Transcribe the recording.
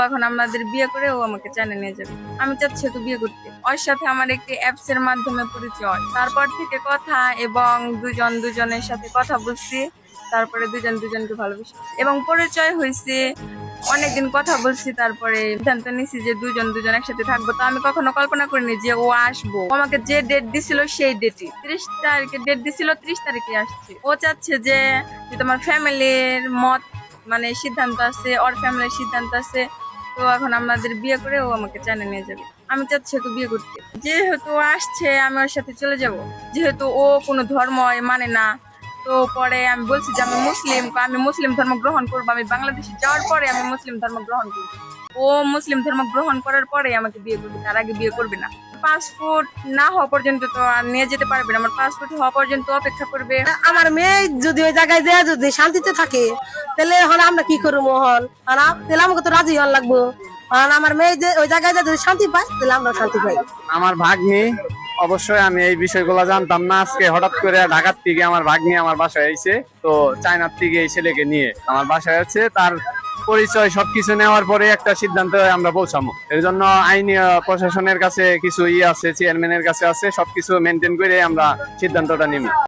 এখন আমাদের বিয়ে করে ও আমাকে চায়না নিয়ে যাবে। আমি চাচ্ছি ওকে বিয়ে করতে। ওর সাথে আমার একটি অ্যাপস এর মাধ্যমে পরিচয়। তারপর থেকে কথা এবং দুজন দুজনের সাথে কথা বলছি। তারপরে দুজন দুজনকে ভালোবেসে এবং পরিচয় হয়েছে। অনেকদিন কথা বলছি, তারপরে সিদ্ধান্ত নিছি যে দুজন দুজন একসাথে থাকবো। তো আমি কখনো কল্পনা করিনি যে ও আসবো। ও আমাকে যে ডেট দিছিল সেই ডেটই, 30 তারিখে ডেট দিছিল, 30 তারিখে আসছে। ও চাচ্ছে যে তোমার ফ্যামিলির মত মানে সিদ্ধান্ত আছে, ওর ফ্যামিলির সিদ্ধান্ত আছে। তো এখন আমাদের বিয়ে করে ও আমাকে চায়না নিয়ে যাবে। আমি চাচ্ছি ওকে বিয়ে করতে। যেহেতু ও আসছে আমি ওর সাথে চলে যাব। যেহেতু ও কোনো ধর্ম মানে না, তো পরে আমি বলছি যে আমি মুসলিম, তো আমি মুসলিম ধর্ম গ্রহণ করবো। আমি বাংলাদেশে যাওয়ার পরে আমি মুসলিম ধর্ম গ্রহণ করবো। ও মুসলিম ধর্ম গ্রহণ করার পরে আমাকে বিয়ে করবে, তার আগে বিয়ে করবে না। পাসপোর্ট না হওয়া পর্যন্ত তো আর নিয়ে যেতে পারবে না। আমার পাসপোর্ট হওয়া পর্যন্ত অপেক্ষা করবে। আমার মেয়ে যদি ওই জায়গায় যায় যদি শান্তিতে থাকে, তাহলে এখন আমরা কি করবো? তাহলে আমাকে তো রাজি হন লাগবো। আমার মেয়ে যে ওই জায়গায় যদি শান্তি পায়, তাহলে আমরা শান্তি পাই। আমার ভাগ্নি, অবশ্যই আমি এই বিষয়গুলো জানতাম না। আজকে হঠাৎ করে ঢাকার থেকে আমার ভাগ্নি আমার বাসায় আইছে। তো চায়নার থেকে এই ছেলেকে নিয়ে আমার বাসায় আছে, তার পরিচয় সবকিছু নেওয়ার পরে একটা সিদ্ধান্ত আমরা পৌঁছাবো। এর জন্য আইনি প্রশাসনের কাছে কিছু আছে, চেয়ারম্যানের কাছে আছে, সবকিছু মেনটেন করে আমরা সিদ্ধান্তটা নিব।